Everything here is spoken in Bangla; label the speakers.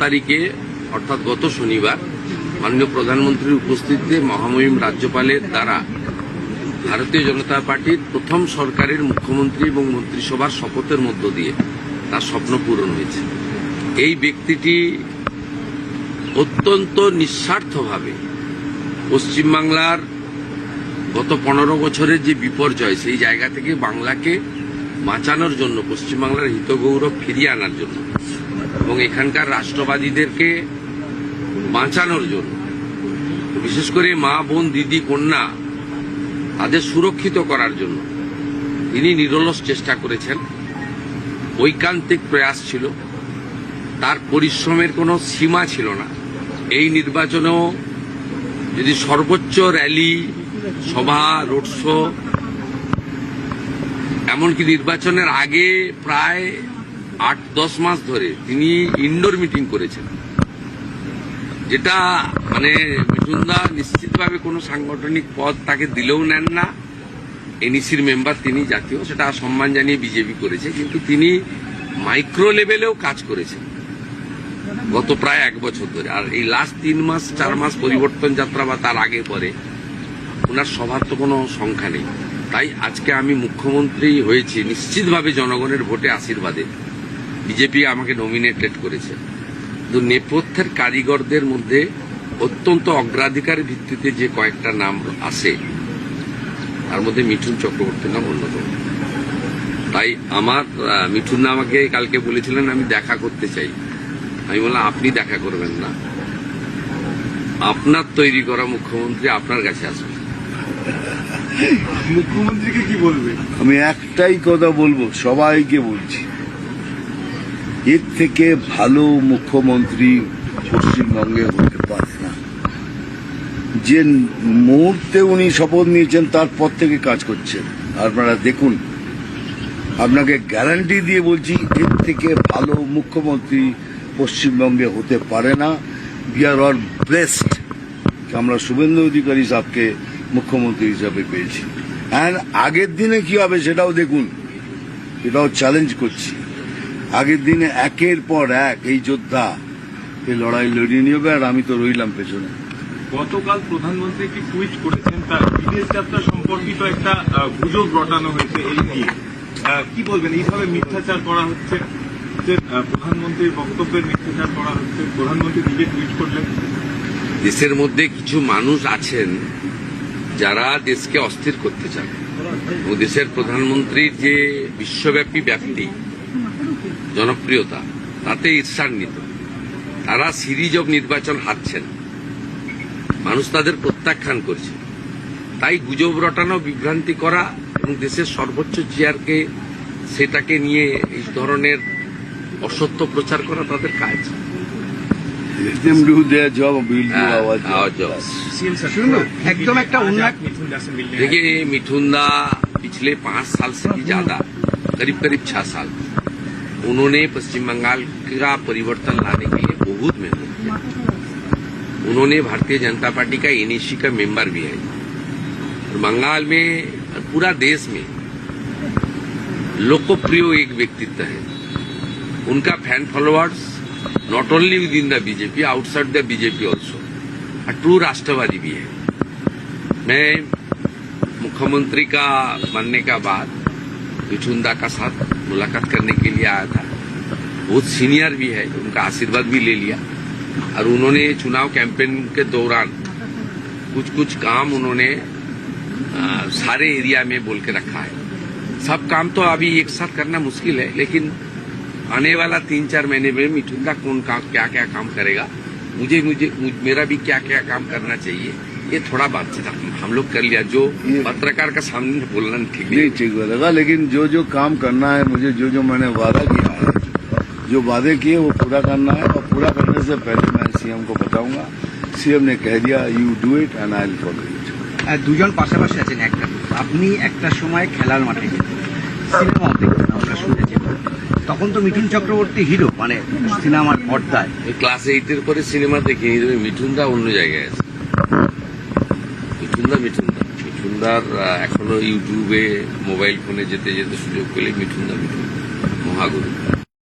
Speaker 1: তারিখে অর্থাৎ গত শনিবার মাননীয় প্রধানমন্ত্রীর উপস্থিতিতে মহামহিম রাজ্যপালের দ্বারা ভারতীয় জনতা পার্টির প্রথম সরকারের মুখ্যমন্ত্রী এবং মন্ত্রিসভার শপথের মধ্য দিয়ে তার স্বপ্ন পূরণ হয়েছে। এই ব্যক্তিটি অত্যন্ত নিঃস্বার্থভাবে পশ্চিমবাংলার গত 15 বছরের যে বিপর্যয়, সেই জায়গা থেকে বাংলাকে বাঁচানোর জন্য, পশ্চিমবাংলার হিতগৌরব ফিরিয়ে আনার জন্য এবং এখানকার রাষ্ট্রবাদীদেরকে বাঁচানোর জন্য, বিশেষ করে মা, বোন, দিদি, কন্যা তাদের সুরক্ষিত করার জন্য তিনি নিরলস চেষ্টা করেছেন। ঐকান্তিক প্রয়াস ছিল, তার পরিশ্রমের কোনো সীমা ছিল না। এই নির্বাচনেও যদি সর্বোচ্চ র্যালি, সভা, রোড শো, এমনকি নির্বাচনের আগে প্রায় 8-10 মাস ধরে তিনি ইনডোর মিটিং করেছেন, যেটা মানে মিঠুনদা নিশ্চিতভাবে কোনো সাংগঠনিক পদ তাকে দিলেও নেন না। এনইসির মেম্বার তিনি, জাতীয়, সেটা সম্মান জানিয়ে বিজেপি করেছে, কিন্তু তিনি মাইক্রো লেভেলেও কাজ করেছেন গত প্রায় 1 বছর ধরে। আর এই লাস্ট 3-4 মাস পরিবর্তন যাত্রা বা তার আগে পরে ওনার সভার তো কোনো সংখ্যা নেই। তাই আজকে আমি মুখ্যমন্ত্রী হয়েছি নিশ্চিতভাবে জনগণের ভোটে আশীর্বাদে। বিজেপি আমাকে নমিনেটেড করেছে, কিন্তু নেপথ্যের কারিগরদের মধ্যে অত্যন্ত অগ্রাধিকার ভিত্তিতে যে কয়েকটা নাম আসে, তার মধ্যে মিঠুন চক্রবর্তীর নাম অন্যতম। তাই আমার মিঠুনদা আমাকে কালকে বলেছিলেন আমি দেখা করতে চাই। আমি বললাম আপনি দেখা করবেন না, আপনার তৈরি করা মুখ্যমন্ত্রী আপনার কাছে আসবে।
Speaker 2: মুখ্যমন্ত্রীকে কি বলবে?
Speaker 3: আমি একটাই কথা বলবো, সবাইকে বলছি, এর থেকে ভালো মুখ্যমন্ত্রী পশ্চিমবঙ্গে হতে পারে না। যে মুহূর্তে উনি শপথ নিয়েছেন তারপর থেকে কাজ করছেন, আপনারা দেখুন। আপনাকে গ্যারান্টি দিয়ে বলছি, এর থেকে ভালো মুখ্যমন্ত্রী পশ্চিমবঙ্গে হতে পারে না। উই আর অল ব্লেসড, আমরা শুভেন্দু অধিকারী সাহেবকে মুখ্যমন্ত্রী হিসাবে পেয়েছি। অ্যান্ড আগের দিনে কি হবে সেটাও দেখুন, এটাও চ্যালেঞ্জ করছি। আগের দিনে একের পর এক এই যোদ্ধা এই লড়াই লড়িয়ে নিয়ে হবে, আর আমি তো রইলাম পেছনে।
Speaker 2: গতকাল প্রধানমন্ত্রী কি টুইট করেছেন, তার বিদেশ যাত্রা সম্পর্কিত একটা গুজব রটানো হয়েছে। এই নিয়ে কি বলবেন? এইভাবে মিথ্যাচার করা হচ্ছে, যে প্রধানমন্ত্রীর বক্তব্যের মিথ্যাচার করা হচ্ছে, প্রধানমন্ত্রী নিজে টুইট করলেন।
Speaker 1: দেশের মধ্যে কিছু মানুষ আছেন যারা দেশকে অস্থির করতে চান, এবং দেশের প্রধানমন্ত্রীর যে বিশ্বব্যাপী ব্যাপ্তি, জনপ্রিয়তা, তাতে ঈর্ষান্বিত। তারা সিরিজ অব নির্বাচন হারছেন, মানুষ তাদের প্রত্যাখ্যান করছে। তাই গুজব রটানো, বিভ্রান্তি করা এবং দেশের সর্বোচ্চ চেয়ারকে সেটাকে নিয়ে এই ধরনের অসত্য প্রচার করা তাদের কাজ।
Speaker 4: एकदम एक
Speaker 1: देखिए, मिठुनदा पिछले 5 साल से भी ज्यादा, करीब 6 साल उन्होंने पश्चिम बंगाल का परिवर्तन लाने के लिए बहुत मेहनत किया। उन्होंने भारतीय जनता पार्टी का एनईसी का मेंबर भी है। और बंगाल में, पूरा देश में लोकप्रिय एक व्यक्तित्व है। उनका fan followers not only with in the BJP, outside the BJP also, और ट्रू राष्ट्रवादी भी है। मैं मुख्यमंत्री का बनने का बाद मिठुनदा का साथ मुलाकात करने के लिए आया था। बहुत सीनियर भी है, उनका आशीर्वाद भी ले लिया। और उन्होंने चुनाव कैंपेन के दौरान कुछ काम उन्होंने सारे एरिया में बोल के रखा है। सब काम तो अभी एक साथ करना मुश्किल है, लेकिन आने वाला 3-4 महीने में मिठुनदा कौन क्या क्या काम करेगा, मेरा भी क्या क्या काम करना चाहिए, ये थोड़ा बातचीत हम लोग कर लिया। जो पत्रकार का सामने बोलना ठीक
Speaker 3: लगा, लेकिन जो काम करना है मुझे, जो मैंने वादा किया है, जो वादे किए वो पूरा करना है। और पूरा करने से पहले मैं सीएम को बताऊंगा। सीएम ने कह दिया you do it and I will follow it.
Speaker 4: দুজন পাশাপাশি আছেন, আপনি একটা সময় খেলার মাঠে যেতেন, সিনেমাও দেখতেন, আমরা শুনেছি। তখন তো মিঠুন চক্রবর্তী হিরো, মানে সিনেমার পর্দায়।
Speaker 1: ক্লাস 8-এর পরে সিনেমা দেখি, মিঠুনদা অন্য জায়গায় আছে। মিঠুনদার এখনো ইউটিউবে, মোবাইল ফোনে যেতে যেতে সুযোগ পেলে মিঠুনদা মহাগুরু।